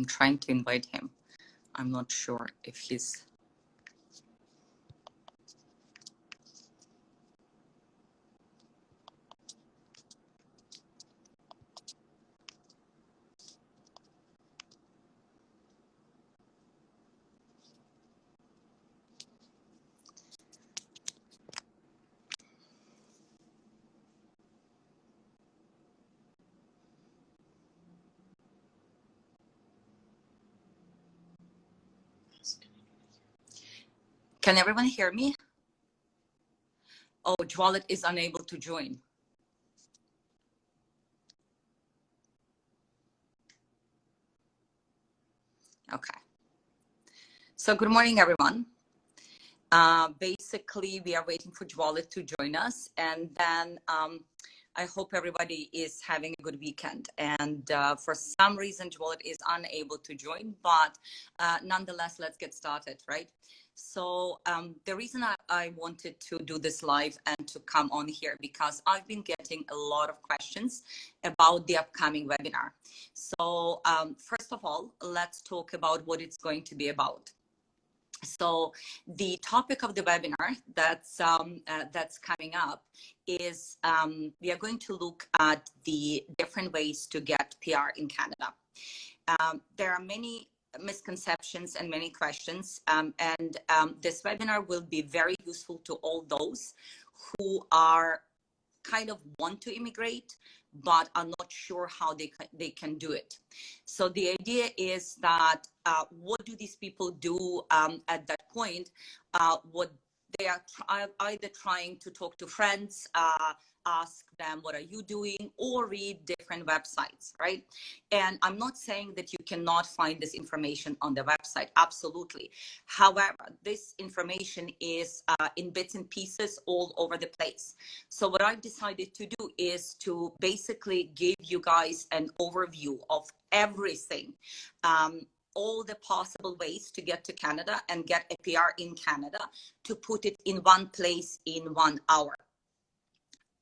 I'm trying to invite him. I'm not sure if he's... Can everyone hear me? Oh, Jwalet is unable to join. Okay. So good morning, everyone. Basically, we are waiting for Jwalet to join us, and then I hope everybody is having a good weekend. And for some reason, Jwalet is unable to join, but nonetheless, let's get started, right? So the reason I wanted to do this live and to come on here, because I've been getting a lot of questions about the upcoming webinar. So first of all, let's talk about what it's going to be about. So the topic of the webinar that's coming up is we are going to look at the different ways to get PR in Canada. There are many misconceptions and many questions, and this webinar will be very useful to all those who are kind of want to immigrate but are not sure how they can do it. So the idea is that what do these people do at that point? What they are either trying to talk to friends, ask them, what are you doing, or read different websites, right? And I'm not saying that you cannot find this information on the website, absolutely. However, this information is in bits and pieces all over the place. So what I decided to do is to basically give you guys an overview of everything, all the possible ways to get to Canada and get a PR in Canada, to put it in one place in 1 hour.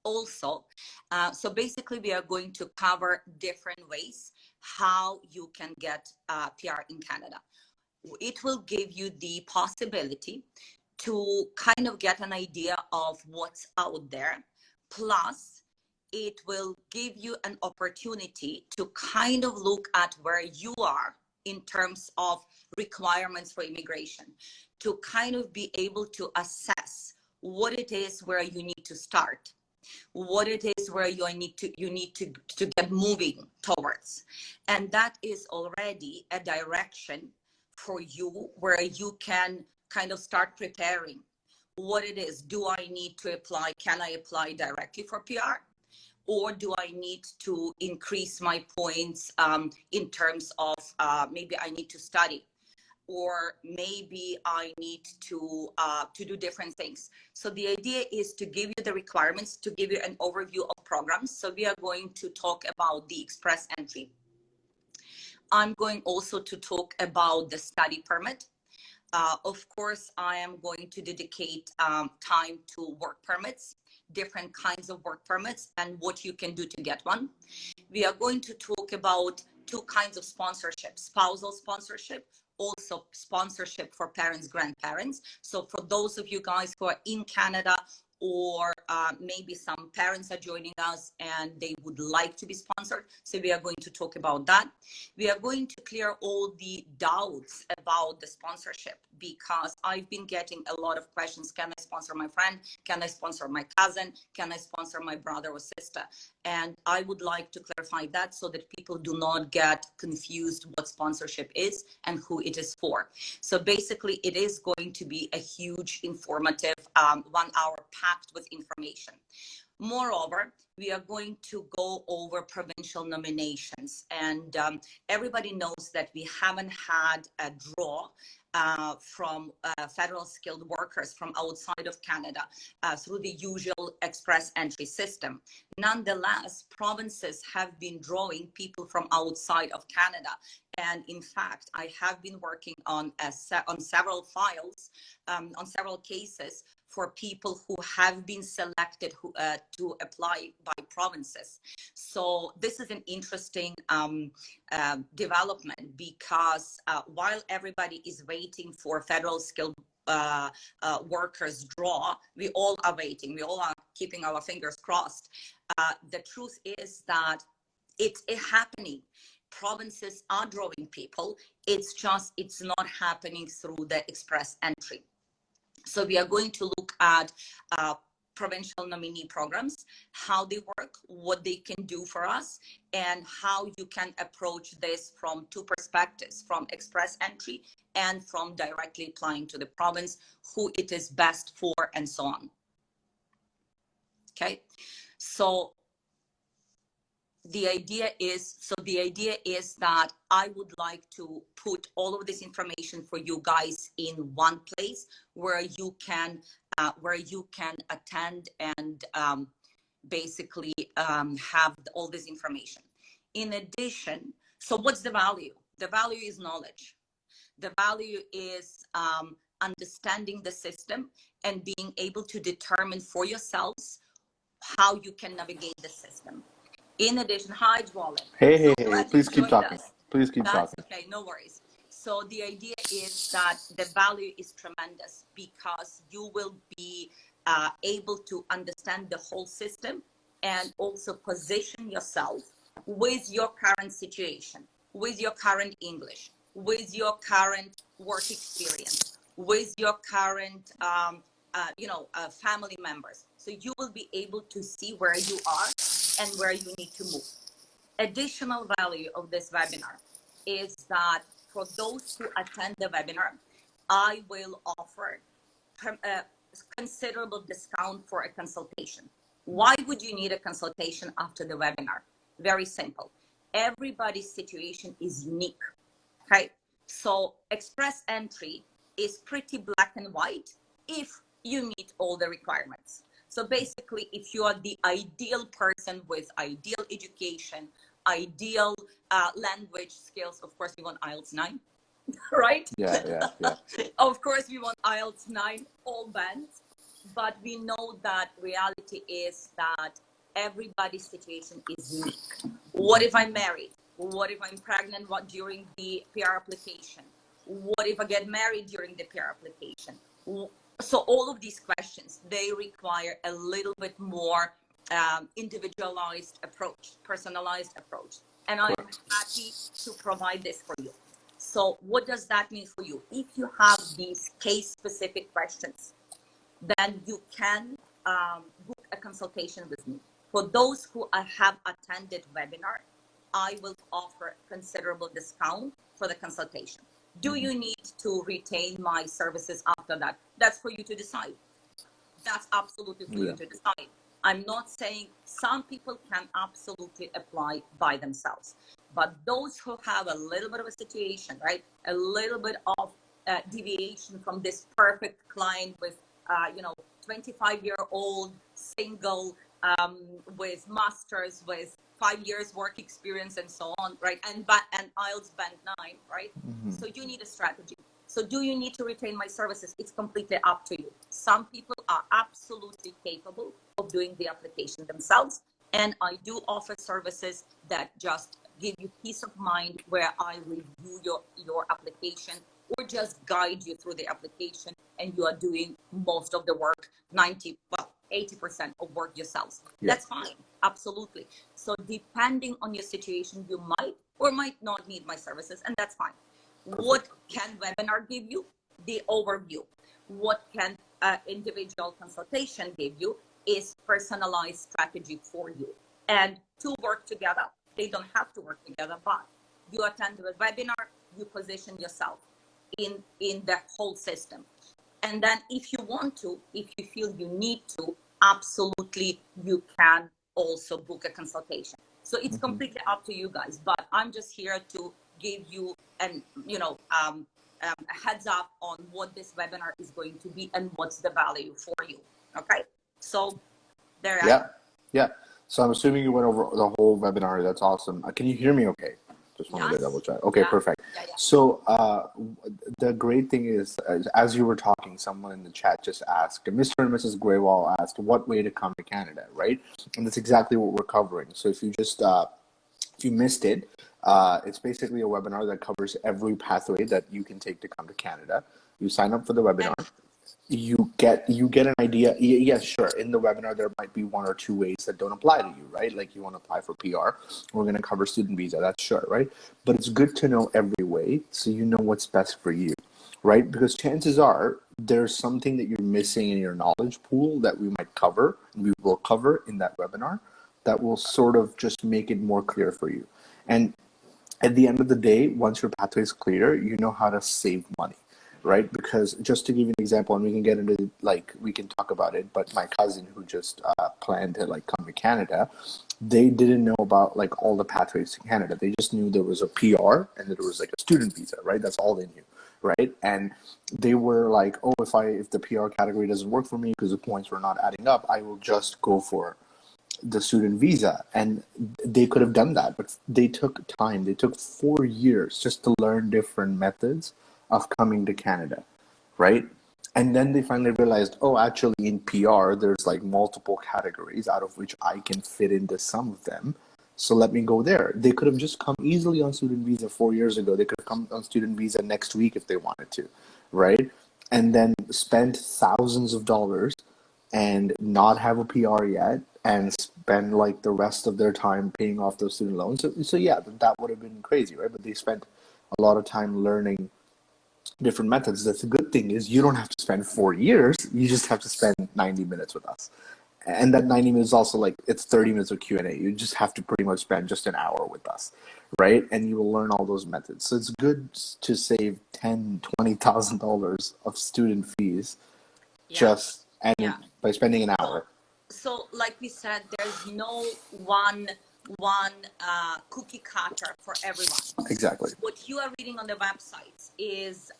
Also, so basically we are going to cover different ways how you can get PR in Canada. It will give you the possibility to kind of get an idea of what's out there. Plus, it will give you an opportunity to kind of look at where you are in terms of requirements for immigration, to kind of be able to assess what it is where you need to start, what it is where you need to get moving towards. And that is already a direction for you where you can kind of start preparing what it is. Do I need to apply? Can I apply directly for PR? Or do I need to increase my points in terms of maybe I need to study, or maybe I need to do different things. So the idea is to give you the requirements, to give you an overview of programs. So we are going to talk about the express entry. I'm going also to talk about the study permit. Of course, I am going to dedicate time to work permits, different kinds of work permits, and what you can do to get one. We are going to talk about 2 kinds of sponsorship: spousal sponsorship, also sponsorship for parents, grandparents. So for those of you guys who are in Canada, or maybe some parents are joining us and they would like to be sponsored. So we are going to talk about that. We are going to clear all the doubts about the sponsorship, because I've been getting a lot of questions. Can I sponsor my friend? Can I sponsor my cousin? Can I sponsor my brother or sister? And I would like to clarify that so that people do not get confused what sponsorship is and who it is for. So basically, it is going to be a huge informative 1 hour packed with information. Moreover, we are going to go over provincial nominations, and everybody knows that we haven't had a draw from federal skilled workers from outside of Canada through the usual express entry system. Nonetheless, provinces have been drawing people from outside of Canada. And in fact, I have been working on several files, on several cases for people who have been selected to apply by provinces. So this is an interesting development, because while everybody is waiting for federal skilled workers draw, we all are waiting. We all are keeping our fingers crossed. The truth is that it's happening. Provinces are drawing people. It's just, it's not happening through the express entry. So we are going to look at provincial nominee programs, how they work, what they can do for us, and how you can approach this from two perspectives, from express entry and from directly applying to the province, who it is best for, and so on. Okay, so the idea is that I would like to put all of this information for you guys in one place where you can attend and basically have all this information. In addition, so what's the value? The value is knowledge. The value is understanding the system and being able to determine for yourselves how you can navigate the system. In addition, hi, Dwalin. Hey, please keep talking. Please keep talking. Okay, no worries. So the idea is that the value is tremendous because you will be able to understand the whole system and also position yourself with your current situation, with your current English, with your current work experience, with your current family members. So you will be able to see where you are and where you need to move. Additional value of this webinar is that for those who attend the webinar, I will offer a considerable discount for a consultation. Why would you need a consultation after the webinar? Very simple. Everybody's situation is unique, okay? So express entry is pretty black and white if you meet all the requirements. So basically, if you are the ideal person with ideal education, ideal language skills, of course, we want IELTS 9, right? Yeah. Of course, we want IELTS 9, all bands. But we know that reality is that everybody's situation is unique. What if I'm married? What if I'm pregnant during the PR application? What if I get married during the PR application? So all of these questions, they require a little bit more individualized approach, personalized approach. And I'm happy to provide this for you. So what does that mean for you? If you have these case-specific questions, then you can book a consultation with me. For those who have attended webinar, I will offer considerable discount for the consultation. Do you need to retain my services after that? That's for you to decide. That's absolutely for you to decide. I'm not saying some people can absolutely apply by themselves, but those who have a little bit of a situation, right? A little bit of deviation from this perfect client with, 25-year-old single with masters, with 5 years work experience and so on, right? And IELTS band 9, right? So you need a strategy. So do you need to retain my services? It's completely up to you. Some people are absolutely capable of doing the application themselves. And I do offer services that just give you peace of mind, where I review your application or just guide you through the application, and you are doing most of the work, 80% of work yourselves. Yeah. That's fine, absolutely. So depending on your situation, you might or might not need my services, and that's fine. What can webinar give you? The overview. What can individual consultation give you is personalized strategy for you. And to work together, they don't have to work together, but you attend the webinar, you position yourself in the whole system. And then if you want to, if you feel you need to, absolutely, you can also book a consultation. So it's completely up to you guys, but I'm just here to give you a heads up on what this webinar is going to be and what's the value for you. Okay, so there. Yeah. So I'm assuming you went over the whole webinar. That's awesome. Can you hear me? Okay. Just wanted to double check. Okay, perfect. Yeah. So the great thing is, as you were talking, someone in the chat just asked, Mr. and Mrs. Graywall asked, what way to come to Canada, right? And that's exactly what we're covering. So if you just if you missed it, It's basically a webinar that covers every pathway that you can take to come to Canada. You sign up for the webinar. You get an idea. Yes, sure. In the webinar, there might be one or two ways that don't apply to you, right? Like you want to apply for PR. We're going to cover student visa. That's sure, right? But it's good to know every way so you know what's best for you, right? Because chances are there's something that you're missing in your knowledge pool that we might cover, and we will cover in that webinar, that will sort of just make it more clear for you. And at the end of the day, once your pathway is clear, you know how to save money, right? Because just to give you an example, and we can get into, like, we can talk about it, but my cousin who just planned to like come to Canada, they didn't know about like all the pathways to Canada. They just knew there was a PR and that there was like a student visa, right? That's all they knew, right? And they were like, oh, if the PR category doesn't work for me because the points were not adding up, I will just go for the student visa. And they could have done that, but they took time. They took 4 years just to learn different methods of coming to Canada, right? And then they finally realized, oh, actually in PR there's like multiple categories out of which I can fit into some of them, so let me go there. They could have just come easily on student visa 4 years ago. They could have come on student visa next week if they wanted to, right? And then spend thousands of dollars and not have a PR yet and spend like the rest of their time paying off those student loans. So yeah, that would have been crazy, right? But they spent a lot of time learning different methods. That's the good thing is you don't have to spend 4 years. You just have to spend 90 minutes with us. And that 90 minutes also, like, it's 30 minutes of Q&A. You just have to pretty much spend just an hour with us, right? And you will learn all those methods. So it's good to save $10,000-$20,000 of student fees just by spending an hour. So like we said, there's no one cookie cutter for everyone. Exactly. What you are reading on the website is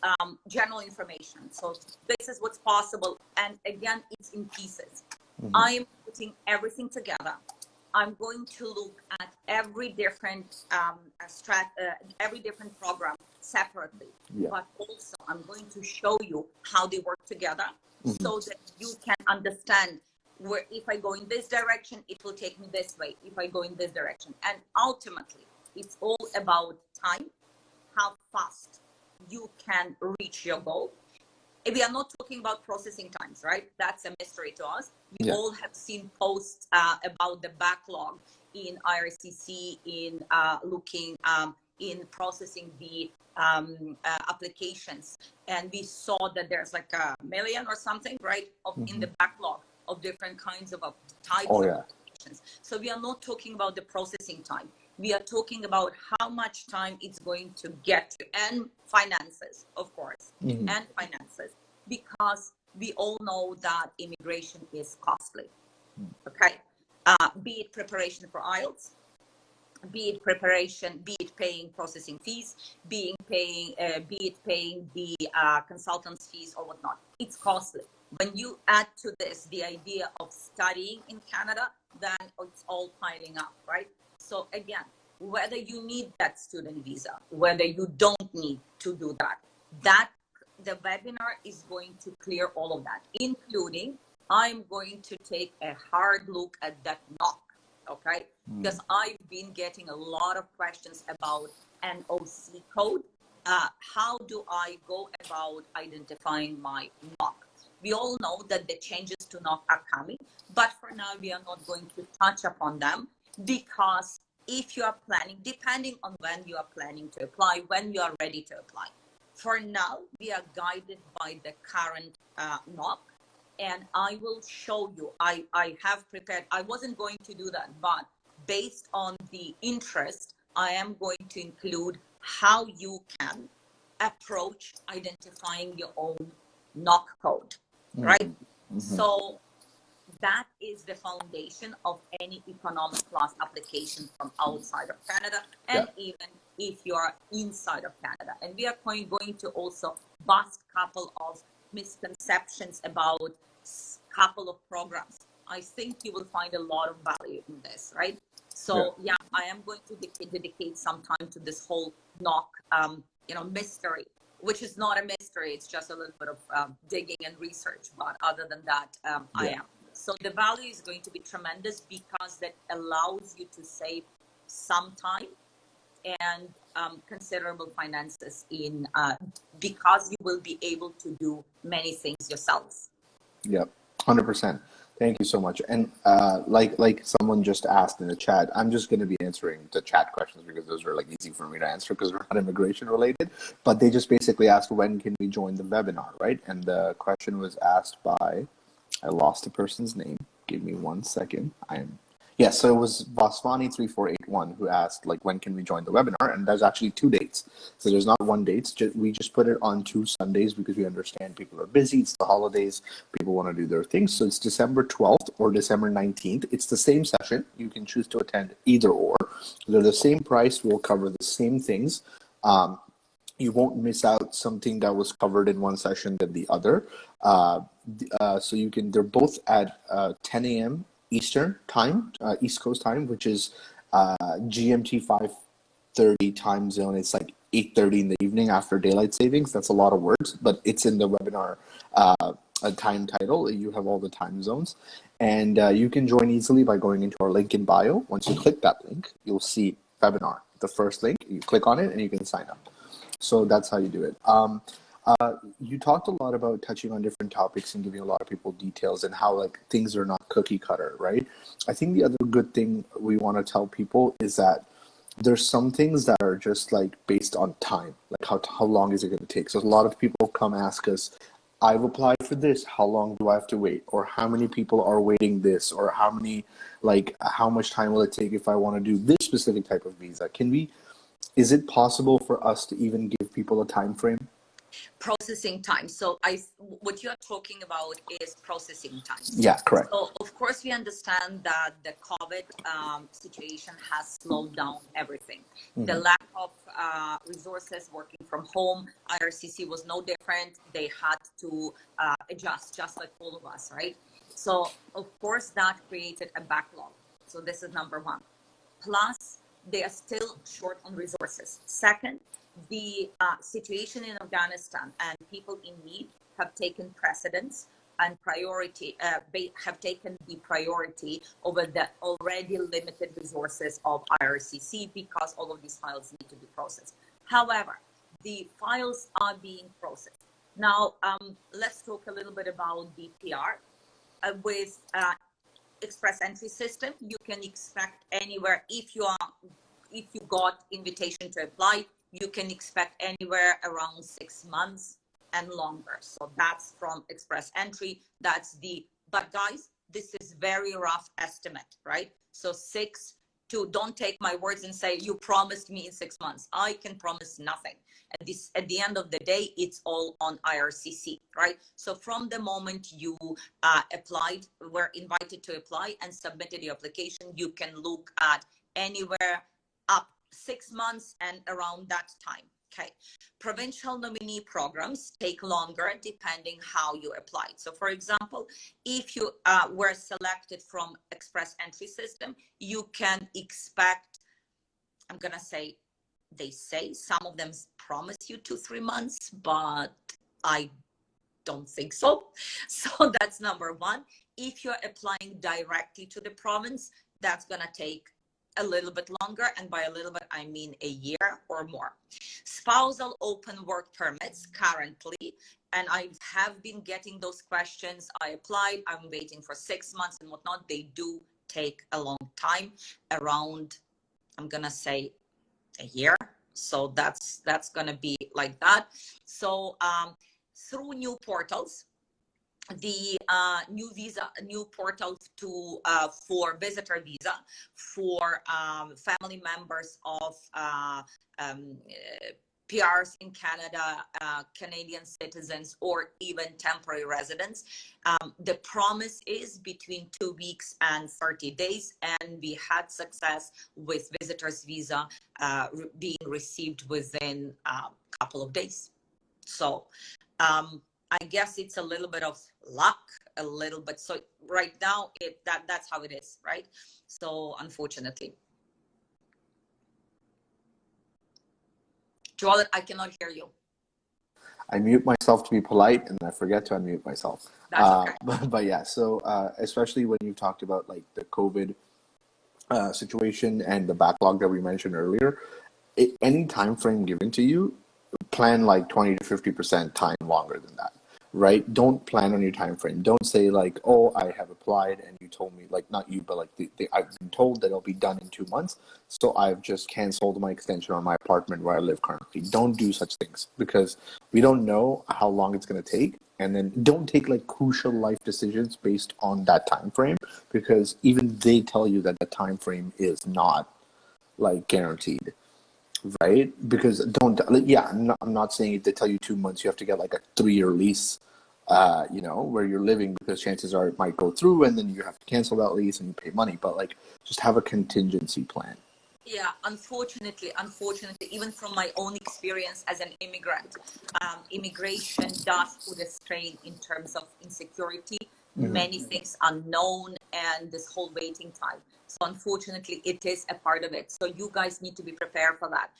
general information. So this is what's possible. And again, it's in pieces. Mm-hmm. I'm putting everything together. I'm going to look at every different every different program separately. Yeah. But also I'm going to show you how they work together, mm-hmm. so that you can understand where if I go in this direction, it will take me this way. If I go in this direction. And ultimately, it's all about time, how fast you can reach your goal. We are not talking about processing times, right? That's a mystery to us. We all have seen posts about the backlog in Ircc, in looking in processing the applications. And we saw that there's like 1 million or something, right, in the backlog of different kinds of types of applications. So we are not talking about the processing time. We are talking about how much time it's going to get to, and finances, of course, and finances, because we all know that immigration is costly. Okay, be it preparation for IELTS, be it paying processing fees, be it paying the consultants' fees or whatnot. It's costly. When you add to this the idea of studying in Canada, then it's all piling up, right? So again, whether you need that student visa, whether you don't need to do that, the webinar is going to clear all of that, including I'm going to take a hard look at that NOC, okay? Because I've been getting a lot of questions about NOC code. How do I go about identifying my NOC? We all know that the changes to NOC are coming, but for now, we are not going to touch upon them, because if you are planning, depending on when you are planning to apply, when you are ready to apply. For now, we are guided by the current NOC, and I will show you, I have prepared, I wasn't going to do that, but based on the interest, I am going to include how you can approach identifying your own NOC code, right? So that is the foundation of any economic class application from outside of Canada, and even if you are inside of Canada. And we are going to also bust a couple of misconceptions about a couple of programs. I think you will find a lot of value in this, right? So I am going to dedicate some time to this whole NOC, mystery, which is not a mystery. It's just a little bit of digging and research. But other than that, I am. So the value is going to be tremendous, because that allows you to save some time and considerable finances in because you will be able to do many things yourself. Yep, 100%. Thank you so much. And like someone just asked in the chat, I'm just going to be answering the chat questions because those are like easy for me to answer because they're not immigration related. But they just basically asked, when can we join the webinar, right? And the question was asked by, I lost the person's name. Give me 1 second. Yes, so it was Vaswani3481 who asked, like, when can we join the webinar? And there's actually 2 dates. So there's not one date. We just put it on 2 Sundays because we understand people are busy. It's the holidays. People want to do their things. So it's December 12th or December 19th. It's the same session. You can choose to attend either or. They're the same price. We'll cover the same things. You won't miss out something that was covered in one session than the other. So you can, they're both at 10 a.m. Eastern time, East Coast time, which is GMT 5:30 time zone. It's like 8:30 in the evening after daylight savings. That's a lot of words, but it's in the webinar time title. You have all the time zones. And you can join easily by going into our link in bio. Once you click that link, you'll see webinar, the first link. You click on it and you can sign up. So that's how you do it. You talked a lot about touching on different topics and giving a lot of people details and how like things are not cookie cutter, right? I think the other good thing we want to tell people is that there's some things that are just like based on time, like how long is it going to take? So a lot of people come ask us, I've applied for this, how long do I have to wait? Or how many people are waiting this? Or how much time will it take if I want to do this specific type of visa? Is it possible for us to even give people a time frame? Processing time. So what you're talking about is processing time. Yeah, correct. So of course we understand that the COVID situation has slowed down everything. Mm-hmm. The lack of resources, working from home, IRCC was no different. They had to adjust just like all of us, right? So of course that created a backlog. So this is number one. Plus they are still short on resources. Second, the situation in Afghanistan and people in need have taken precedence and priority, have taken the priority over the already limited resources of IRCC because all of these files need to be processed. However, the files are being processed. Now, let's talk a little bit about the PR. With express entry system, you can expect anywhere, if you got invitation to apply, you can expect anywhere around 6 months and longer. So that's from express entry. But guys, this is very rough estimate, right? So don't take my words and say, you promised me in 6 months. I can promise nothing. At the end of the day, it's all on IRCC, right? So from the moment you applied, were invited to apply and submitted your application, you can look at anywhere up 6 months and around that time. Okay. Provincial nominee programs take longer depending how you applied. So for example, if you were selected from express entry system, you can expect, I'm going to say, they say some of them promise you 2-3 months, but I don't think so. So that's number one. If you're applying directly to the province, that's going to take a little bit longer, and by a little bit I mean a year or more. Spousal open work permits currently, and I have been getting those questions. I applied, I'm waiting for 6 months and whatnot. They do take a long time, around, I'm gonna say, a year. So that's gonna be like that. So through new portals, the new portal for visitor visa for family members of PRs in Canada, Canadian citizens, or even temporary residents. The promise is between 2 weeks and 30 days, and we had success with visitors visa being received within a couple of days. So I guess it's a little bit of luck, a little bit. So right now, that's how it is, right? So unfortunately. Joel, I cannot hear you. I mute myself to be polite, and I forget to unmute myself. That's okay. But yeah, so especially when you talked about like the COVID situation and the backlog that we mentioned earlier, any time frame given to you, plan like 20 to 50% time longer than that, right? Don't plan on your time frame. Don't say like, oh, I have applied and you told me, like, not you, but like I've been told that it'll be done in 2 months, so I've just canceled my extension on my apartment where I live currently. Don't do such things, because we don't know how long it's going to take. And then don't take like crucial life decisions based on that time frame, because even they tell you that the time frame is not like guaranteed, right? Because don't, like, yeah, I'm not saying if they tell you 2 months, you have to get like a 3-year lease, where you're living, because chances are it might go through and then you have to cancel that lease and you pay money. But like, just have a contingency plan. Yeah, unfortunately, even from my own experience as an immigrant, immigration does put a strain in terms of insecurity, many things unknown, and this whole waiting time. So unfortunately, it is a part of it. So you guys need to be prepared for that,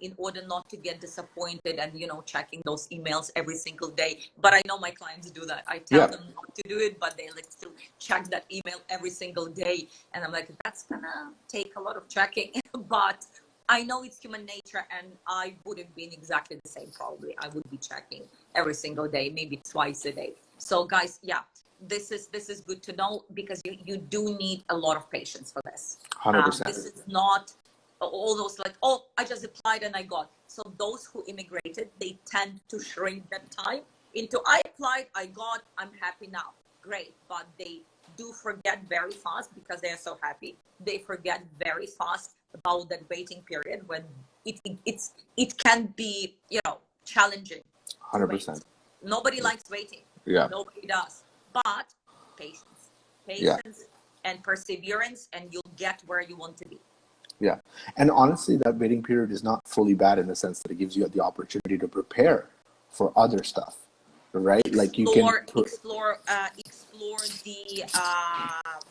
in order not to get disappointed and, checking those emails every single day. But I know my clients do that. I tell them not to do it, but they like still check that email every single day. And I'm like, that's gonna take a lot of checking. But I know it's human nature, and I would have been exactly the same. Probably I would be checking every single day, maybe twice a day. So guys, yeah, this is good to know, because you do need a lot of patience for this. 100%. This is not all those like, oh, I just applied and I got. So those who immigrated, they tend to shrink that time into, I applied, I got, I'm happy now. Great. But they do forget very fast, because they are so happy. They forget very fast about that waiting period, when it can be, challenging. 100%. Nobody likes waiting. Yeah. Nobody does. But patience, and perseverance, and you'll get where you want to be. Yeah. And honestly, that waiting period is not fully bad, in the sense that it gives you the opportunity to prepare for other stuff, right? Like you can explore the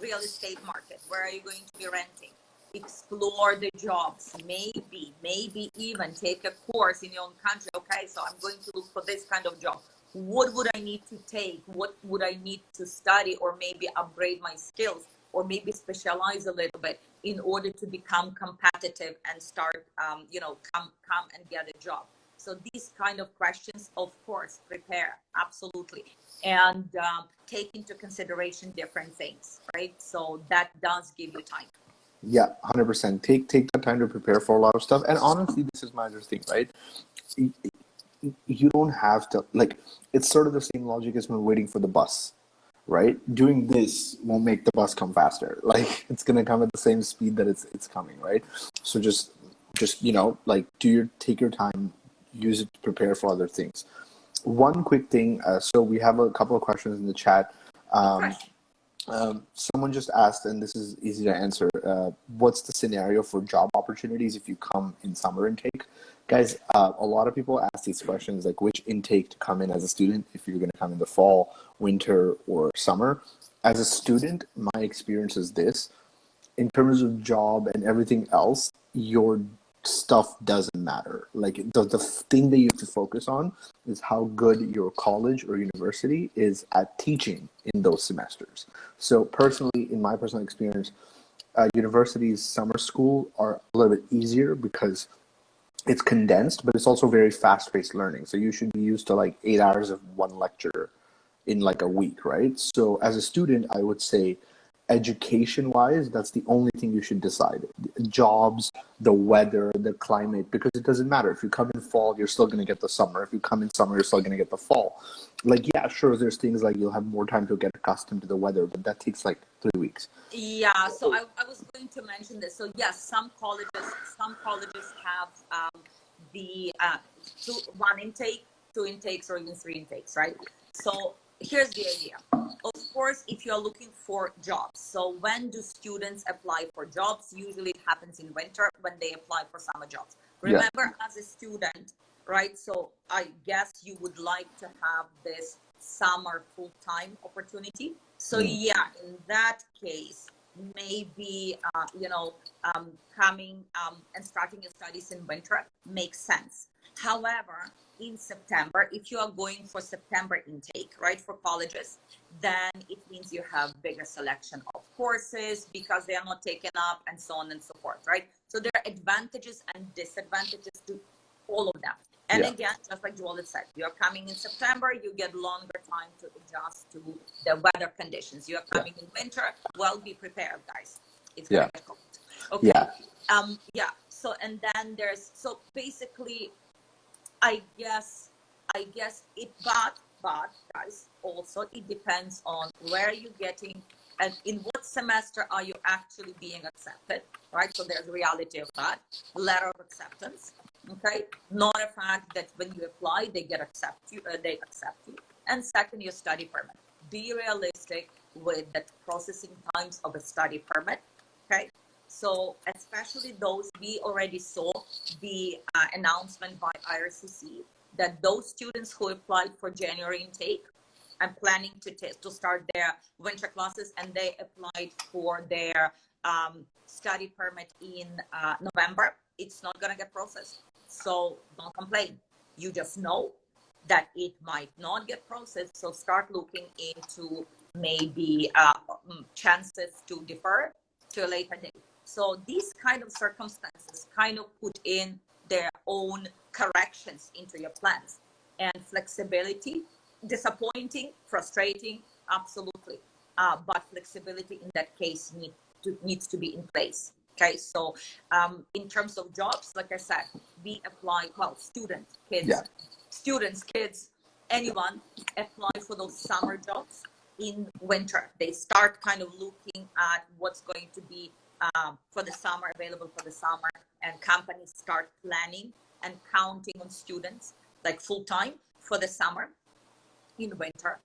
real estate market. Where are you going to be renting? Explore the jobs. Maybe even take a course in your own country. Okay, so I'm going to look for this kind of job. What would I need to take? What would I need to study, or maybe upgrade my skills, or maybe specialize a little bit in order to become competitive and start, come and get a job. So these kind of questions, of course, prepare, absolutely. And take into consideration different things, right? So that does give you time. Yeah, 100%. Take the time to prepare for a lot of stuff. And honestly, this is my other thing, right? You don't have to, like, it's sort of the same logic as when waiting for the bus, right? Doing this won't make the bus come faster. Like, it's gonna come at the same speed that it's coming, right? So just like, take your time, use it to prepare for other things. One quick thing. So we have a couple of questions in the chat. Someone just asked, and this is easy to answer, what's the scenario for job opportunities if you come in summer intake? Guys, a lot of people ask these questions, like which intake to come in as a student, if you're going to come in the fall, winter, or summer. As a student, my experience is this. In terms of job and everything else, your stuff doesn't matter. Like the thing that you have to focus on is how good your college or university is at teaching in those semesters. So personally, in my personal experience, universities summer school are a little bit easier, because it's condensed, but it's also very fast-paced learning. So you should be used to like 8 hours of one lecture in like a week, right? So as a student, I would say education-wise, that's the only thing you should decide. Jobs, the weather, the climate, because it doesn't matter. If you come in fall, you're still going to get the summer. If you come in summer, you're still going to get the fall. Like, yeah, sure, there's things like you'll have more time to get accustomed to the weather, but that takes like 3 weeks. Yeah, so I was going to mention this. So yes, some colleges have the one intake, 2 intakes, or even 3 intakes, right? So here's the idea. Of course, if you're looking for jobs, so when do students apply for jobs? Usually it happens in winter when they apply for summer jobs. Remember, as a student, right? So I guess you would like to have this summer full-time opportunity. So yeah, in that case, maybe coming and starting your studies in winter makes sense. However, in September, if you are going for September intake, right, for colleges, then it means you have bigger selection of courses because they are not taken up, and so on and so forth, right? So there are advantages and disadvantages to all of them. And again, just like Joel said, you're coming in September, you get longer time to adjust to the weather conditions. You're coming in winter, well, be prepared, guys. It's going to get cold. Okay. So, and then so basically, I guess but guys, also it depends on where you're getting and in what semester are you actually being accepted, right? So there's a reality of that. Letter of acceptance, okay? Not a fact that when you apply, they accept you. And second, your study permit. Be realistic with the processing times of a study permit, okay? So especially those, we already saw the announcement by Ircc that those students who applied for January intake and planning to start their winter classes, and they applied for their study permit in November, it's not going to get processed. So don't complain. You just know that it might not get processed. So start looking into maybe chances to defer to a later date. So these kind of circumstances kind of put in their own corrections into your plans. And flexibility, disappointing, frustrating, absolutely. But flexibility in that case needs to be in place. Okay, so in terms of jobs, like I said, we apply, well, students, kids, anyone apply for those summer jobs in winter. They start kind of looking at what's going to be for the summer, available for the summer, and companies start planning and counting on students like full-time for the summer in winter.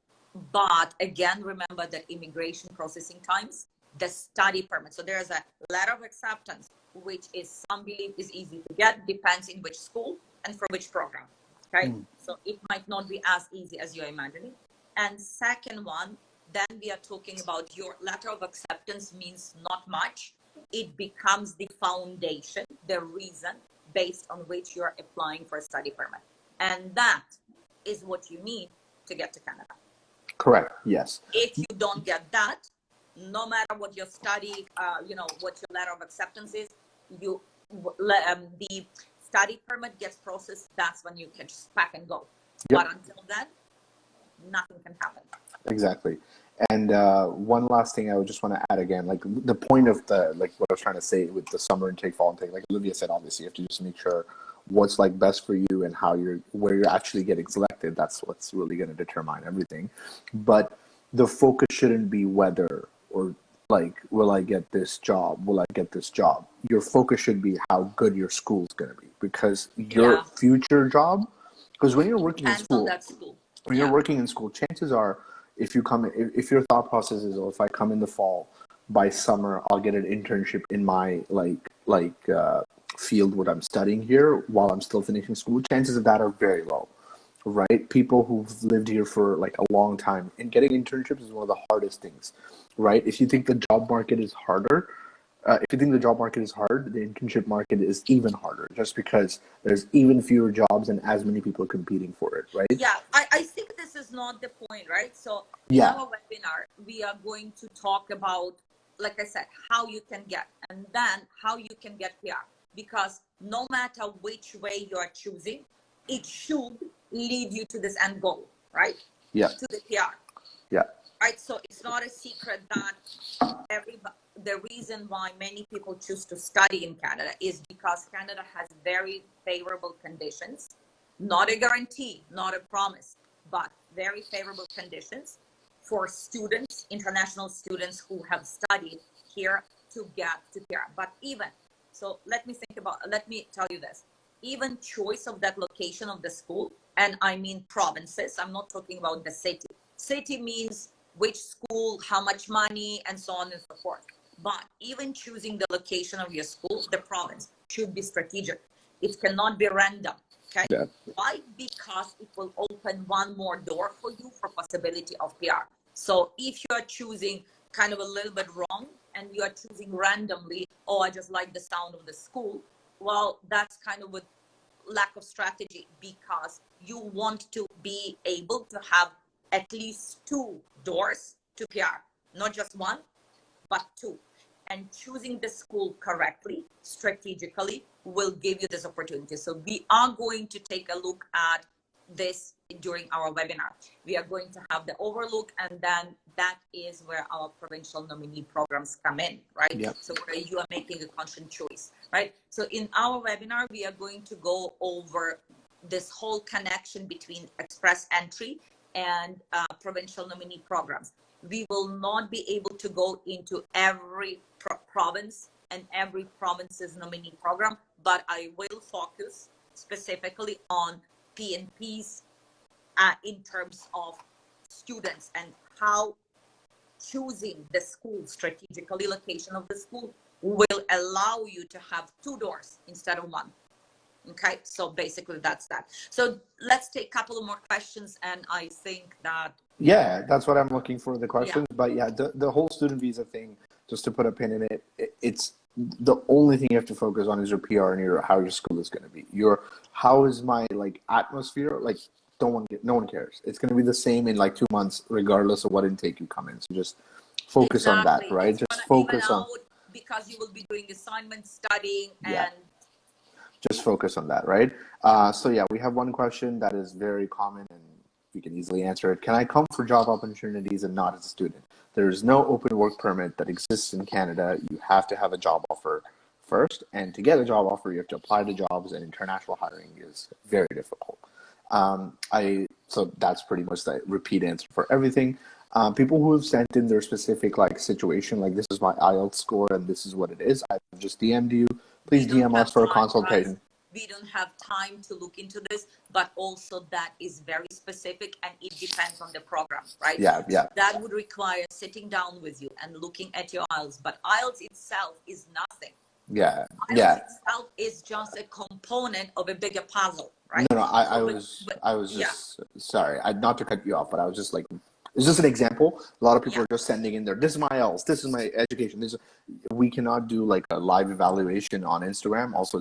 But again, remember that immigration processing times, the study permit. So there's a letter of acceptance, which is some believe is easy to get, depends in which school and for which program. Okay, so it might not be as easy as you're imagining. And second one, then we are talking about your letter of acceptance means not much. It becomes the foundation, the reason based on which you're applying for a study permit. And that is what you need to get to Canada. Correct. Yes. If you don't get that, no matter what your study, what your letter of acceptance is, the study permit gets processed. That's when you can just pack and go. Yep. But until then, nothing can happen. Exactly. And one last thing I would just want to add again, like the point of what I was trying to say with the summer intake, fall intake, like Olivia said, obviously you have to just make sure what's like best for you and where you're actually getting selected. That's what's really going to determine everything. But the focus shouldn't be whether or like, will I get this job? Will I get this job? Your focus should be how good your school's going to be, because your future job, because when you're working in school, when you're working in school, chances are, if your thought process is, oh, if I come in the fall, by summer I'll get an internship in my field what I'm studying here while I'm still finishing school, chances of that are very low, right? People who've lived here for like a long time, and getting internships is one of the hardest things, right? If you think the job market is harder, the internship market is even harder, just because there's even fewer jobs and as many people competing for it, right? Yeah, I think this is not the point, right? So in our webinar, we are going to talk about, like I said, how you can get, and then how you can get PR. Because no matter which way you are choosing, it should lead you to this end goal, right? Yeah. To the PR. Yeah. Right. So it's not a secret that the reason why many people choose to study in Canada is because Canada has very favorable conditions, not a guarantee, not a promise, but very favorable conditions for students, international students who have studied here to get to PR. But even, so let me tell you this, even choice of that location of the school, and I mean provinces, I'm not talking about the city. City means which school, how much money, and so on and so forth. But even choosing the location of your school, the province, should be strategic. It cannot be random. Okay. Yeah. Why? Because it will open one more door for you for possibility of PR. So if you are choosing kind of a little bit wrong and you are choosing randomly, oh, I just like the sound of the school, well, that's kind of a lack of strategy, because you want to be able to have at least 2 doors to PR, not just 1, but 2. and choosing the school correctly, strategically, will give you this opportunity. So we are going to take a look at this during our webinar. We are going to have the overlook, and then that is where our provincial nominee programs come in, right? Yep. So where you are making a conscious choice, right? So in our webinar, we are going to go over this whole connection between express entry and provincial nominee programs. We will not be able to go into every province and every province's nominee program, but I will focus specifically on PNPs in terms of students and how choosing the school, strategically location of the school, will allow you to have two doors instead of one. Okay, so basically that's that. So let's take a couple of more questions, and I think that that's what I'm looking for, the questions. But the whole student visa thing, just to put a pin in it, it's the only thing you have to focus on is your PR and how your school is going to be. How is my atmosphere? No one cares. It's going to be the same in 2 months, regardless of what intake you come in. So just focus on that, right? It's just focus on, because you will be doing assignment studying and just focus on that, right? So we have one question that is very common and we can easily answer it. Can I come for job opportunities and not as a student? There is no open work permit that exists in Canada. You have to have a job offer first, and to get a job offer, you have to apply to jobs, and international hiring is very difficult. So that's pretty much the repeat answer for everything. People who have sent in their specific situation, this is my IELTS score and this is what it is, I've just DM'd you. Please DM us for a consultation. Guys. We don't have time to look into this, but also that is very specific and it depends on the program, right? Yeah. So that would require sitting down with you and looking at your IELTS, but IELTS itself is nothing. IELTS itself is just a component of a bigger puzzle, right? No, I was just sorry, not to cut you off, but I was just it's just an example. A lot of people are just sending in this is my IELTS, this is my education. We cannot do a live evaluation on Instagram. Also,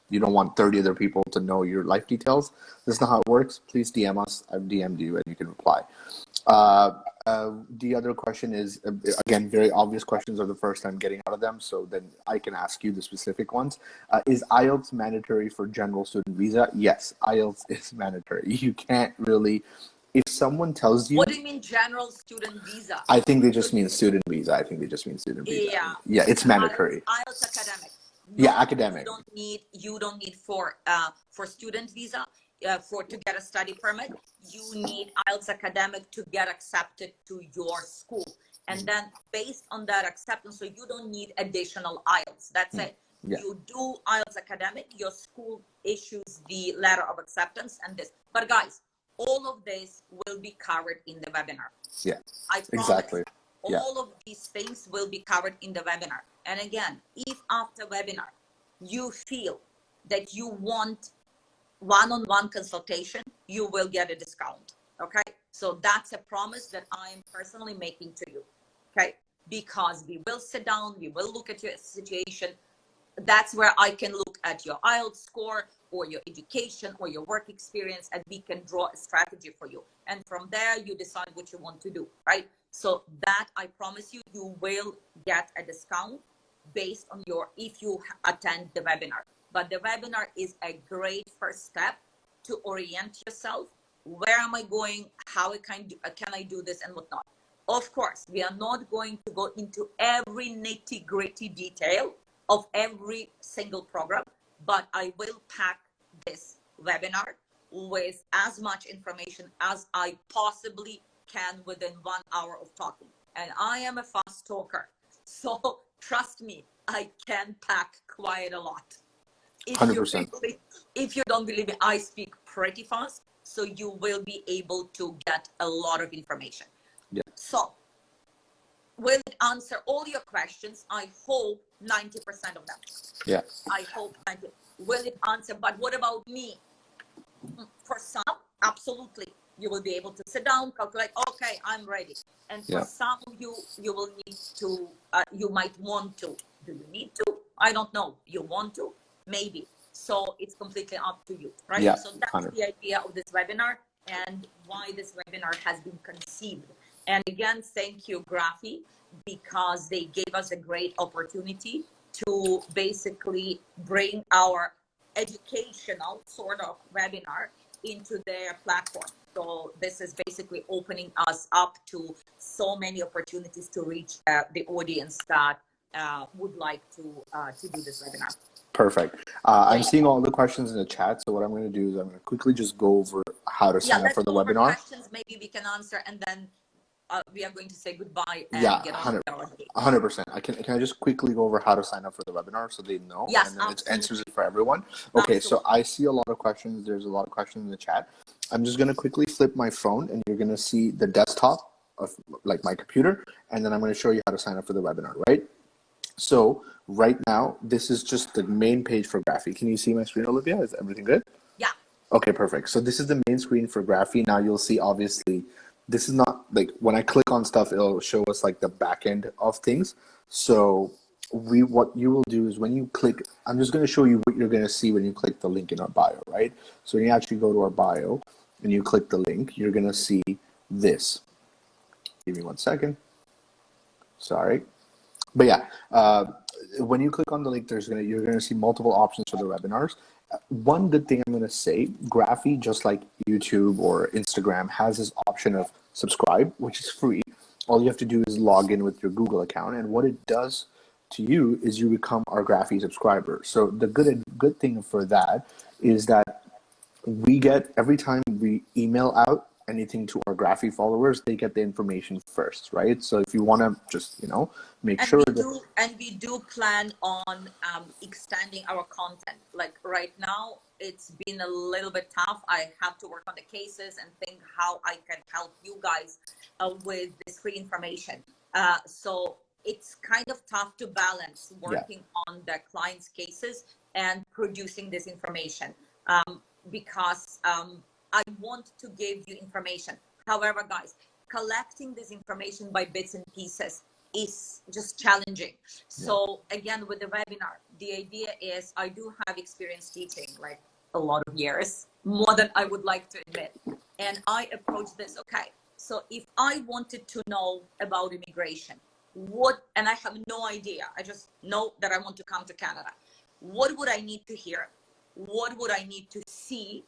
you don't want 30 other people to know your life details. This is not how it works. Please DM us. I've DM'd you and you can reply. The other question is, again, very obvious questions are the first time getting out of them, so then I can ask you the specific ones. Is IELTS mandatory for general student visa? Yes, IELTS is mandatory. You can't really, if someone tells you... What do you mean general student visa? I think they just mean student visa. Yeah, it's mandatory. IELTS academic. Academic. You don't need for student visa. To get a study permit, you need IELTS academic to get accepted to your school, and then based on that acceptance, so you don't need additional IELTS. That's it. You do IELTS academic, your school issues the letter of acceptance and this. But guys, all of this will be covered in the webinar. I promise. Exactly. All of these things will be covered in the webinar. And again, if after webinar you feel that you want one-on-one consultation, you will get a discount. Okay, so that's a promise that I am personally making to you. Okay, because we will sit down, we will look at your situation. That's where I can look at your IELTS score or your education or your work experience, and we can draw a strategy for you, and from there you decide what you want to do, right? So that I promise you, you will get a discount based on if you attend the webinar. But the webinar is a great first step to orient yourself. Where am I going? How can I do this and whatnot? Of course, we are not going to go into every nitty-gritty detail of every single program, but I will pack this webinar with as much information as I possibly can within 1 hour of talking. And I am a fast talker, so trust me, I can pack quite a lot. 100%. If you don't believe me, I speak pretty fast, so you will be able to get a lot of information. So, will it answer all your questions? I hope 90% of them. I hope 90%. Will it answer? But what about me? For some, absolutely. You will be able to sit down, calculate, okay, I'm ready. And for some of you, you will need to, you might want to. Do you need to? I don't know. You want to? Maybe. So it's completely up to you, right? So that's 100%. The idea of this webinar and why this webinar has been conceived. And again, thank you, Graphy, because they gave us a great opportunity to basically bring our educational sort of webinar into their platform. So this is basically opening us up to so many opportunities to reach the audience that would like to do this webinar. Perfect. I'm seeing all the questions in the chat. So what I'm going to do is I'm going to quickly just go over how to sign up for the webinar. Questions maybe we can answer, and then we are going to say goodbye and get on 100%. Can I just quickly go over how to sign up for the webinar so they know? Yes, and then it answers it for everyone. Okay, so I see a lot of questions. There's a lot of questions in the chat. I'm just going to quickly flip my phone, and you're going to see the desktop of like my computer, and then I'm going to show you how to sign up for the webinar, right? So right now, this is just the main page for Graphy. Can you see my screen, Olivia? Is everything good? Yeah. Okay, perfect. So this is the main screen for Graphy. Now you'll see, obviously, this is not like when I click on stuff, it'll show us like the back end of things. So what you will do is when you click, I'm just going to show you what you're going to see when you click the link in our bio, right? So when you actually go to our bio and you click the link, you're going to see this. Give me 1 second. Sorry. But yeah, when you click on the link, you're gonna see multiple options for the webinars. One good thing I'm gonna say, Graphy, just like YouTube or Instagram, has this option of subscribe, which is free. All you have to do is log in with your Google account, and what it does to you is you become our Graphy subscriber. So the good thing for that is that we get, every time we email out anything to our Graphy followers, they get the information first, right? So if you want to just, make sure that we do plan on extending our content. Like right now, it's been a little bit tough. I have to work on the cases and think how I can help you guys with this free information. So it's kind of tough to balance working on the client's cases and producing this information. Because I want to give you information. However, guys, collecting this information by bits and pieces is just challenging. So again, with the webinar, the idea is I do have experience teaching, like a lot of years, more than I would like to admit. And I approach this, okay, so if I wanted to know about immigration, and I have no idea, I just know that I want to come to Canada, what would I need to hear? What would I need to see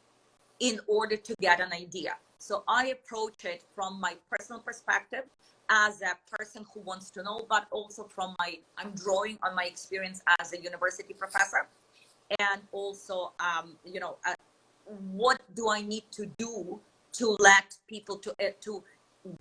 in order to get an idea? So I approach it from my personal perspective as a person who wants to know, but also I'm drawing on my experience as a university professor. And also, what do I need to do to let people, to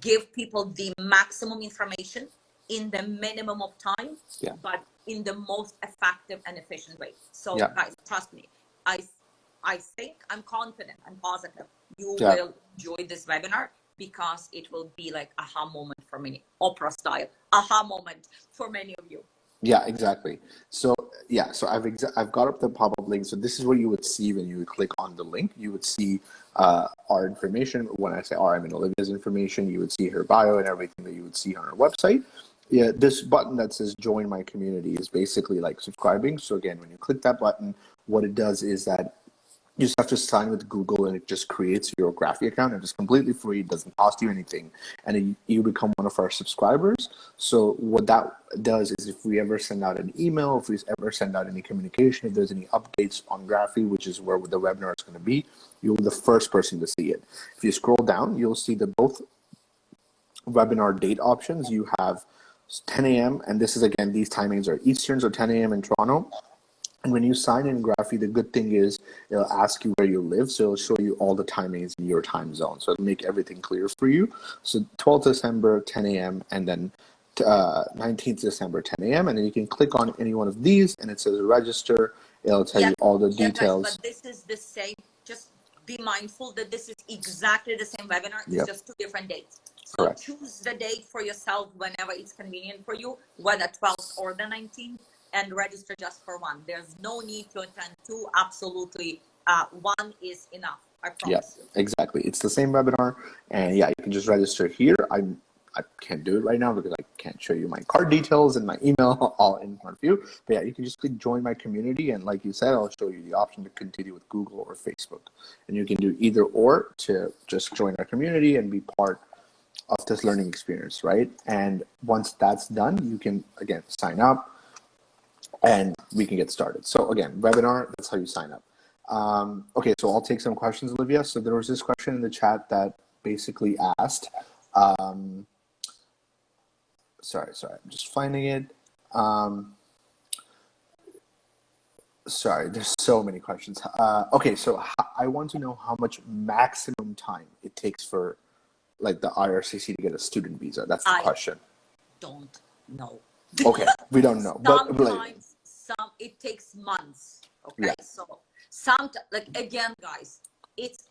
give people the maximum information in the minimum of time, but in the most effective and efficient way. So guys, trust me, I think, I'm confident, I'm positive you will enjoy this webinar, because it will be like aha moment for many, Oprah style aha moment for many of you. Yeah, exactly. So I've got up the pop-up link. So this is what you would see when you would click on the link. You would see our information. When I say our, I mean Olivia's information. You would see her bio and everything that you would see on our website. Yeah, this button that says join my community is basically like subscribing. So again, when you click that button, what it does is that you just have to sign with Google, and it just creates your Graphy account, and it's completely free. It doesn't cost you anything, and you become one of our subscribers. So what that does is, if we ever send out an email, if we ever send out any communication, if there's any updates on Graphy, which is where the webinar is going to be, you'll be the first person to see it. If you scroll down, you'll see that both webinar date options. You have 10 a.m. and this is, again, these timings are Eastern, so 10 a.m. in Toronto. And when you sign in Graphy, the good thing is it'll ask you where you live, so it'll show you all the timings in your time zone. So it'll make everything clear for you. So 12th December, 10 a.m., and then 19th December, 10 a.m., and then you can click on any one of these, and it says register. It'll tell you all the details. Guys, but this is the same. Just be mindful that this is exactly the same webinar. It's just 2 different dates. So choose the date for yourself whenever it's convenient for you, whether 12th or the 19th. And register just for one. There's no need to attend 2. Absolutely, one is enough. I promise you. Exactly. It's the same webinar, and you can just register here. I can't do it right now because I can't show you my card details and my email all in front of you. But you can just click join my community, and like you said, I'll show you the option to continue with Google or Facebook, and you can do either or to just join our community and be part of this learning experience, right? And once that's done, you can, again, sign up and we can get started. So again, webinar, that's how you sign up. Okay, so I'll take some questions, Olivia. So there was this question in the chat that basically asked, sorry, I'm just finding it. Sorry, there's so many questions. Okay, so I want to know how much maximum time it takes for like the IRCC to get a student visa. That's the question. Don't know. Okay, we don't know. Sometimes it takes months. Okay, yeah. So like again, guys, it's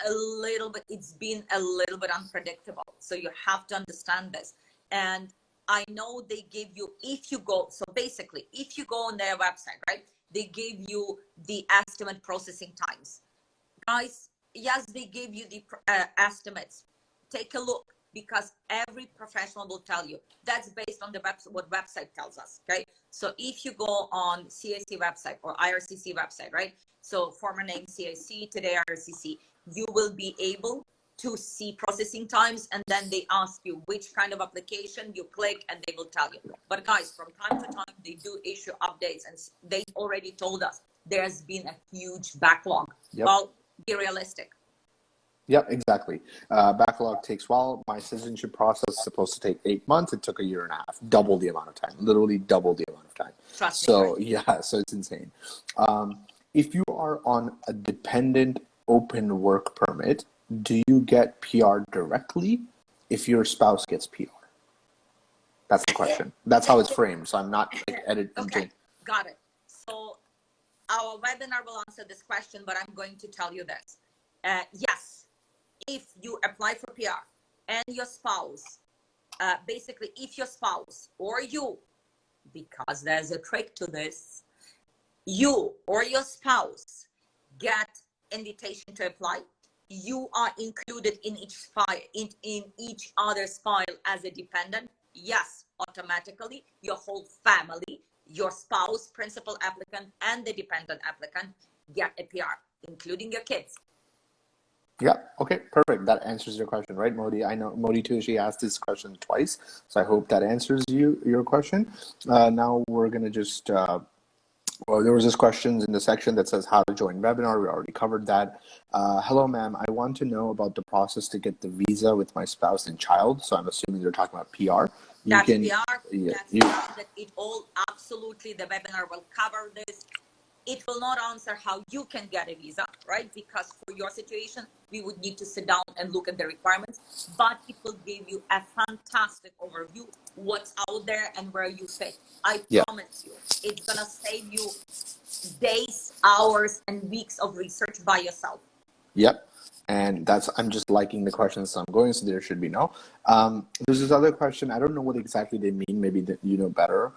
been a little bit unpredictable. So you have to understand this. And I know they give you, if you go on their website, right? They give you the estimate processing times. Guys, yes, they give you the estimates. Take a look, because every professional will tell you. That's based on the what website tells us, okay? So if you go on CIC website or IRCC website, right? So former name CIC, today IRCC, you will be able to see processing times, and then they ask you which kind of application you click, and they will tell you. But guys, from time to time, they do issue updates, and they already told us there's been a huge backlog. Yep. Well, be realistic. Yep, exactly. Backlog takes a while. My citizenship process is supposed to take 8 months. It took a year and a half, double the amount of time, literally double the amount of time. Trust me. Right? Yeah, so it's insane. If you are on a dependent open work permit, do you get PR directly if your spouse gets PR? That's the question. That's how it's framed. So I'm not like editing. Okay, got it. So our webinar will answer this question, but I'm going to tell you this. Yes, if you apply for PR and your spouse, basically if your spouse or you, because there's a trick to this, you or your spouse get invitation to apply, you are included in each file, in each other's file as a dependent. Yes, automatically your whole family, your spouse, principal applicant, and the dependent applicant get a PR, including your kids. Yeah, okay, perfect. That answers your question, right, Modi? I know Modi too, she asked this question twice, so I hope that answers your question. Now we're going to just, well, there was this question in the section that says how to join webinar. We already covered that. Hello, ma'am. I want to know about the process to get the visa with my spouse and child. So I'm assuming they're talking about PR. That's PR. Yeah, that's PR. That it all, absolutely, the webinar will cover this. It will not answer how you can get a visa, right? Because for your situation, we would need to sit down and look at the requirements, but it will give you a fantastic overview, what's out there and where you fit. I promise you, it's gonna save you days, hours, and weeks of research by yourself. Yep. And I'm just liking the questions, so I'm going, so there should be no. There's this other question. I don't know what exactly they mean. Maybe that you know better.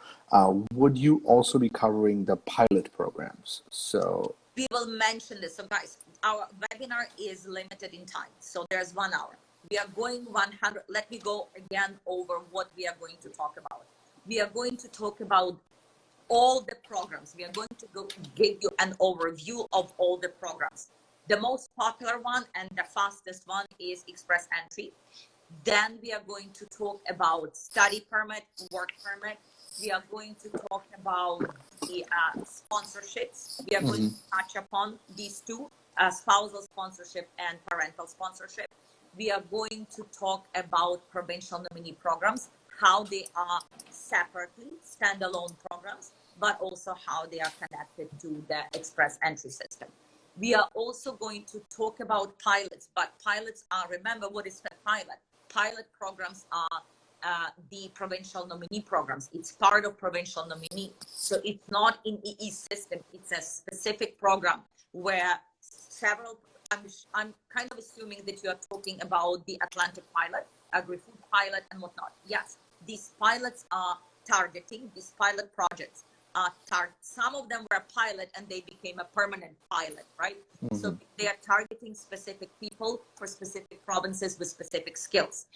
Would you also be covering the pilot programs? So we will mention this. So guys, our webinar is limited in time. So there's 1 hour. We are going 100. Let me go again over what we are going to talk about. We are going to talk about all the programs. We are going to give you an overview of all the programs. The most popular one and the fastest one is Express Entry. Then we are going to talk about study permit, work permit. We are going to talk about the sponsorships. We are going to touch upon these two, spousal sponsorship and parental sponsorship. We are going to talk about provincial nominee programs, how they are separately standalone programs, but also how they are connected to the Express Entry system. We are also going to talk about pilots, but pilots are, remember what is a pilot? Pilot programs are the provincial nominee programs. It's part of provincial nominee. So it's not in EE system. It's a specific program where several, I'm kind of assuming that you are talking about the Atlantic pilot, agri-food pilot and whatnot. Yes, these pilots are targeting, these pilot projects. Some of them were a pilot and they became a permanent pilot, right? So they are targeting specific people for specific provinces with specific skills.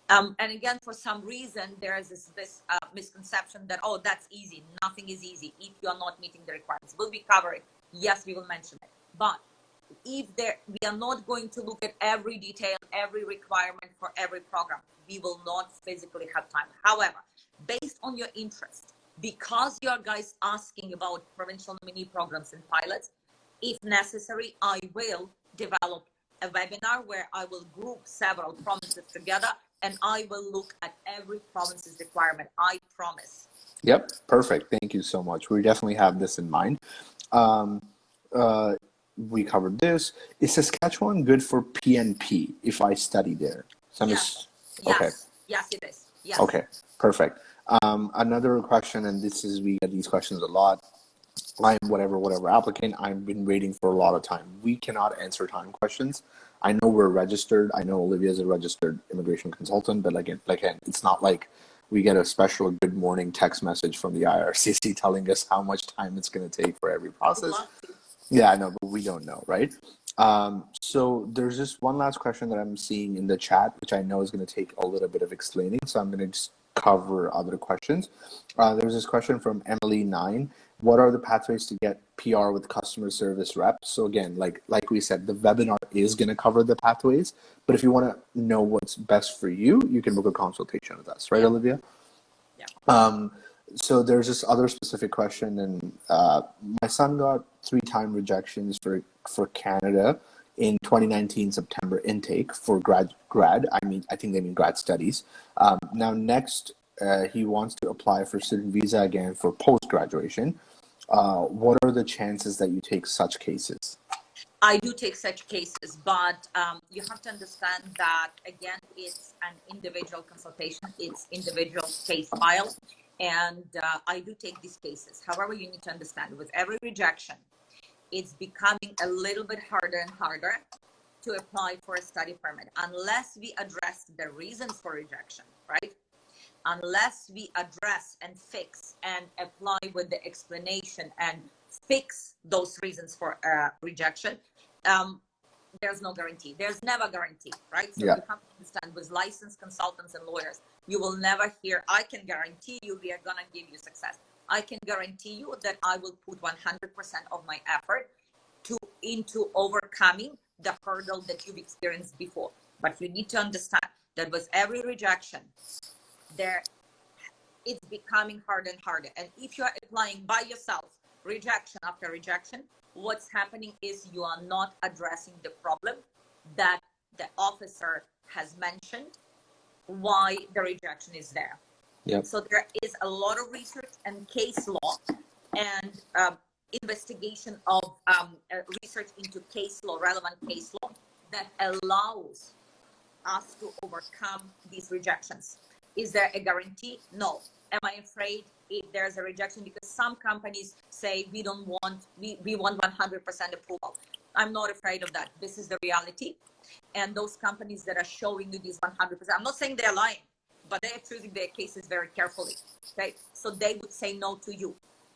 And again, for some reason, there is this misconception that, oh, that's easy. Nothing is easy if you are not meeting the requirements. Will we cover it? Yes, we will mention it. But we are not going to look at every detail, every requirement for every program. We will not physically have time. However, based on your interest, because you are guys asking about provincial nominee programs and pilots, if necessary, I will develop a webinar where I will group several provinces together and I will look at every province's requirement. I promise. Yep, perfect. Thank you so much. We definitely have this in mind. We covered this. Is Saskatchewan good for PNP if I study there? Yes. Okay. Yes, it is. Yes. Okay, perfect. Another question, and we get these questions a lot. I'm whatever applicant. I've been waiting for a lot of time. We cannot answer time questions. I know we're registered. I know Olivia is a registered immigration consultant, but again, it's not like we get a special good morning text message from the IRCC telling us how much time it's going to take for every process. Yeah, I know, but we don't know, right? So there's just one last question that I'm seeing in the chat, which I know is going to take a little bit of explaining. So I'm going to just cover other questions. There's this question from Emily9. What are the pathways to get PR with customer service reps? So again, like we said, the webinar is going to cover the pathways, but if you want to know what's best for you, you can book a consultation with us, right, Olivia? Yeah. So there's this other specific question, and my son got 3-time rejections for Canada in 2019 September intake for grad. I think they mean grad studies. Now next, he wants to apply for student visa again for post-graduation. What are the chances that you take such cases? I do take such cases, but you have to understand that, again, it's an individual consultation. It's individual case file. And I do take these cases. However, you need to understand, with every rejection, it's becoming a little bit harder and harder to apply for a study permit unless we address the reasons for rejection, right? Unless we address and fix and apply with the explanation and fix those reasons for rejection, there's no guarantee. There's never guarantee, right? So you have to understand, with licensed consultants and lawyers, you will never hear, I can guarantee you we are going to give you success. I can guarantee you that I will put 100% of my effort into overcoming the hurdle that you've experienced before. But you need to understand that with every rejection, it's becoming harder and harder. And if you're applying by yourself, rejection after rejection, what's happening is you are not addressing the problem that the officer has mentioned, why the rejection is there. Yep. So there is a lot of research and case law and investigation of research into case law, relevant case law, that allows us to overcome these rejections. Is there a guarantee? No. Am I afraid if there's a rejection? Because some companies say we want 100% approval. I'm not afraid of that. This is the reality. And those companies that are showing you these 100%, I'm not saying they're lying, but they are choosing their cases very carefully. Okay, so they would say no to you,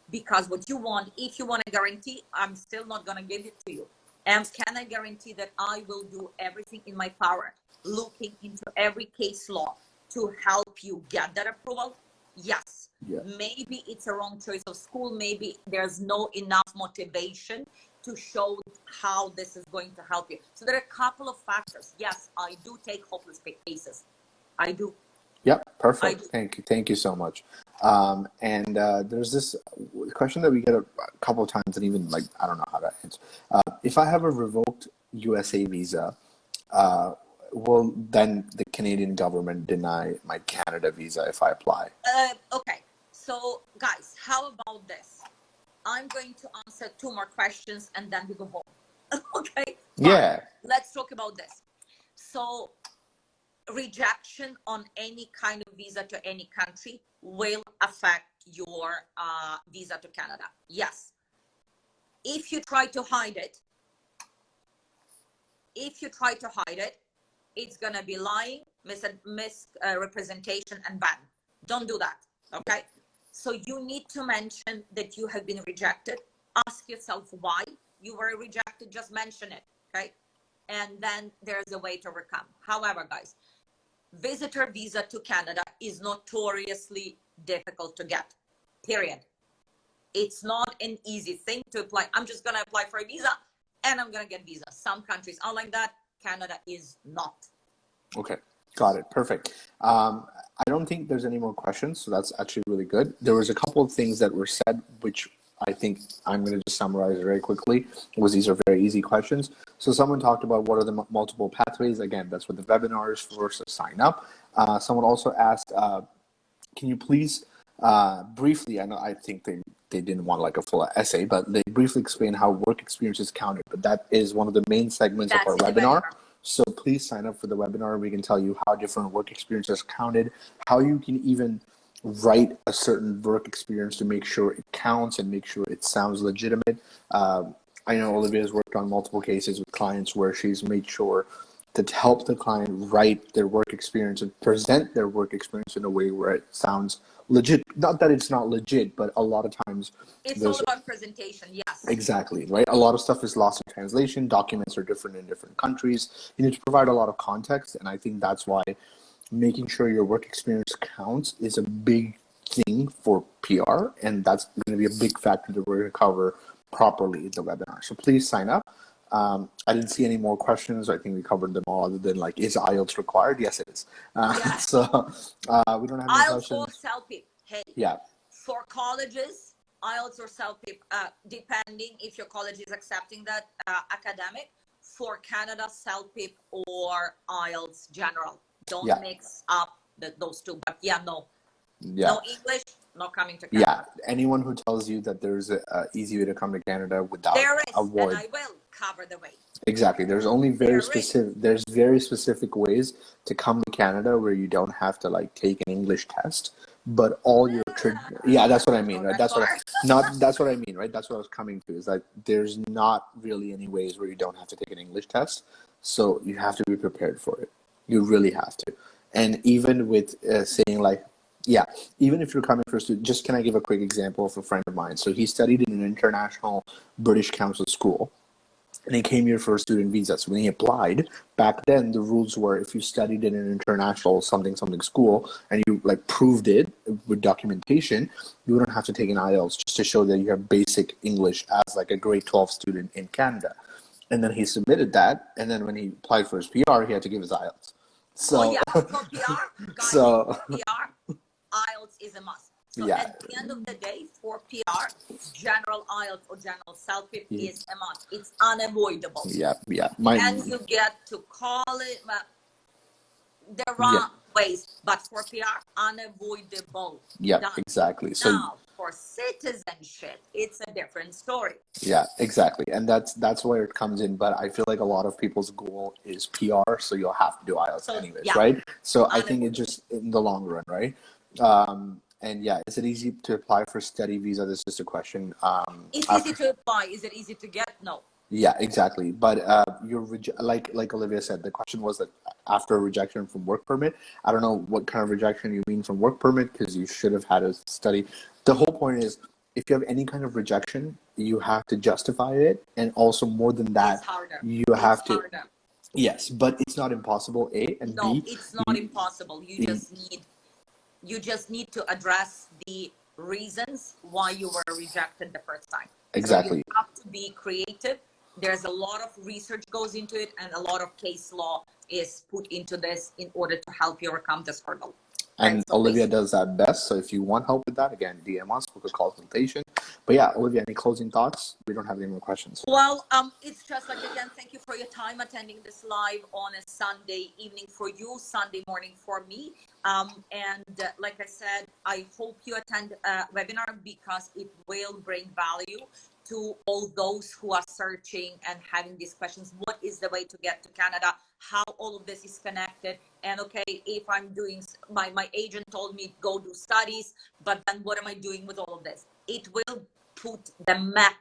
because what you want, if you want a guarantee, I'm still not going to give it to you. And can I guarantee that I will do everything in my power, looking into every case law to help you get that approval? Yes. Yeah. Maybe it's a wrong choice of school. Maybe there's no enough motivation to show how this is going to help you. So there are a couple of factors. Yes, I do take hopeless cases. I do. Yep, perfect. Thank you so much. And there's this question that we get a couple of times, and even I don't know how to answer. If I have a revoked USA visa, will then the Canadian government deny my Canada visa if I apply? Okay, so guys, how about this? I'm going to answer 2 more questions and then we go home. Okay? Yeah. But let's talk about this. So rejection on any kind of visa to any country will affect your visa to Canada. Yes. If you try to hide it, it's going to be lying, misrepresentation, and ban. Don't do that. Okay? So you need to mention that you have been rejected. Ask yourself why you were rejected. Just mention it. Okay? And then there's a way to overcome. However, guys, visitor visa to Canada is notoriously difficult to get. Period. It's not an easy thing to apply. I'm just going to apply for a visa. and I'm going to get visa. Some countries are like that. Canada is not. Okay, got it. Perfect. I don't think there's any more questions, so that's actually really good. There was a couple of things that were said, which I think I'm going to just summarize very quickly, because these are very easy questions. So someone talked about what are the multiple pathways. Again, that's what the webinar is for, so sign up. Someone also asked, can you please briefly, I think they didn't want like a full essay, but they briefly explain how work experience is counted. But that is one of the main segments of our webinar. So please sign up for the webinar. We can tell you how different work experiences counted, how you can even write a certain work experience to make sure it counts and make sure it sounds legitimate. I know Olivia has worked on multiple cases with clients where she's made sure to help the client write their work experience and present their work experience in a way where it sounds legit. Not that it's not legit, but a lot of times it's all about presentation. Yes, exactly, right? A lot of stuff is lost in translation. Documents are different in different countries. You need to provide a lot of context, and I think that's why making sure your work experience counts is a big thing for PR, and that's going to be a big factor that we're going to cover properly in the webinar. So please sign up. I didn't see any more questions. I think we covered them all, other than like, is IELTS required? Yes, it is. yes. So we don't have any IELTS questions. or CELPIP. Hey, yeah. For colleges, IELTS or CELPIP, depending if your college is accepting that academic. For Canada, CELPIP or IELTS general. Don't mix up those two. But no English, not coming to Canada. Yeah, anyone who tells you that there's a easy way to come to Canada without avoid. And I will cover the way. Exactly. There's only very specific ways to come to Canada where you don't have to like take an English test, but all your that's what I mean, right? That's what I mean, right? That's what I was coming to, is that there's not really any ways where you don't have to take an English test, so you have to be prepared for it. You really have to. And even with saying like, even if you're coming for a student, just can I give a quick example of a friend of mine? So he studied in an international British Council school, and he came here for a student visa. So when he applied, back then the rules were if you studied in an international something school and you like proved it with documentation, you wouldn't have to take an IELTS, just to show that you have basic English as like a grade 12 student in Canada. And then he submitted that, and then when he applied for his PR, he had to give his IELTS. So for PR, guys, PR, IELTS is a must. So at the end of the day, for PR, general IELTS or general CELPIP is a must. It's unavoidable. And you get to call it, there are ways, but for PR, unavoidable. Exactly. So now, for citizenship, it's a different story. Yeah, exactly. And that's where it comes in. But I feel like a lot of people's goal is PR, so you'll have to do IELTS anyways, right? So I think it just, in the long run, right? And is it easy to apply for study visa? This is the question. It's easy to apply. Is it easy to get? No. Yeah, exactly. But like Olivia said, the question was that after a rejection from work permit. I don't know what kind of rejection you mean from work permit, because you should have had a study. The whole point is, if you have any kind of rejection, you have to justify it, and also more than that, you have to. Harder. Yes, but it's not impossible. A and no, B. No, it's not impossible. You just need to address the reasons why you were rejected the first time. Exactly. So you have to be creative. There's a lot of research goes into it, and a lot of case law is put into this in order to help you overcome this hurdle. And so Olivia does that best. So if you want help with that, again, DM us, book a consultation. But Olivia, any closing thoughts? We don't have any more questions. Well, it's just like, again, thank you for your time attending this live on a Sunday evening for you, Sunday morning for me. Like I said, I hope you attend a webinar, because it will bring value to all those who are searching and having these questions. What is the way to get to Canada? How all of this is connected? And okay, if I'm doing, my agent told me go do studies, but then what am I doing with all of this? It will put the map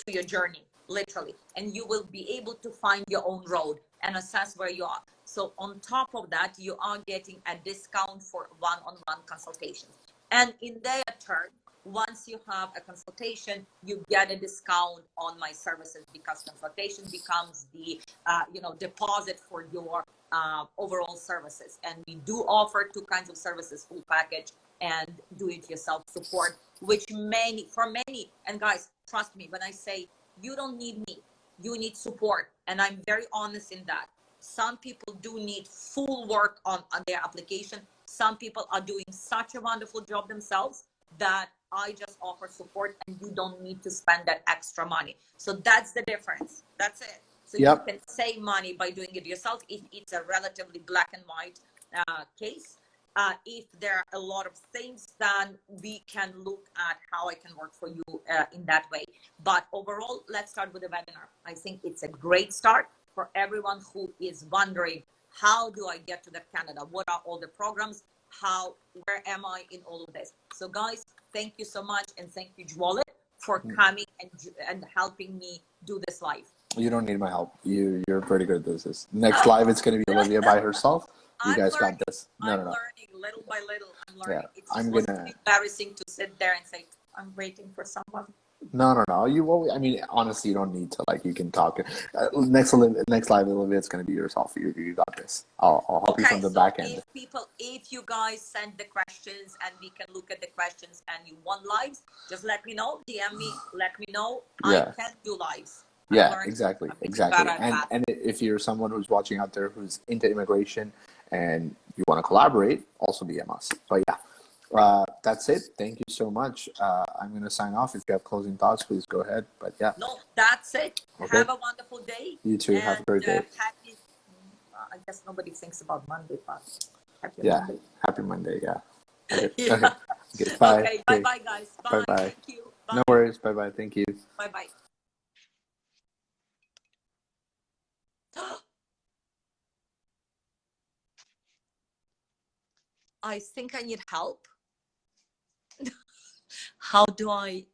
to your journey, literally, and you will be able to find your own road and assess where you are. So on top of that, you are getting a discount for one-on-one consultations. And in their turn, once you have a consultation, you get a discount on my services, because consultation becomes the deposit for your overall services. And we do offer two kinds of services: full package and do-it-yourself support, which for many, and guys, trust me when I say you don't need me, you need support. And I'm very honest in that. Some people do need full work on their application. Some people are doing such a wonderful job themselves that I just offer support, and you don't need to spend that extra money. So that's the difference. That's it. So you can save money by doing it yourself if it's a relatively black and white case. If there are a lot of things, then we can look at how I can work for you in that way. But overall, let's start with the webinar. I think it's a great start for everyone who is wondering, how do I get to Canada? What are all the programs? Where am I in all of this? So guys, thank you so much. And thank you, Jwalit, for coming and helping me do this live. You don't need my help. You're pretty good at this. Next live, it's going to be Olivia by herself. You guys got this. I'm learning little by little. I'm learning. Yeah, It's supposed to be embarrassing to sit there and say, I'm waiting for someone. No. I mean, honestly, you don't need to. Like, you can talk. Next live, Olivia, it's going to be yourself. You got this. I'll help you from the back end. If you guys send the questions and we can look at the questions and you want lives, just let me know. DM me. Let me know. I can do lives. Exactly. And if you're someone who's watching out there who's into immigration and you want to collaborate, also DM us. But yeah, that's it. Thank you so much. I'm going to sign off. If you have closing thoughts, please go ahead. But yeah. No, that's it. Okay. Have a wonderful day. You too. Have a great day. I guess nobody thinks about Monday, but happy Monday. Happy Monday. Yeah. Okay. Okay. Bye. Okay. Bye-bye, guys. Bye. Thank you. Bye. No worries. Bye-bye. Thank you. Bye-bye. I think I need help. How do I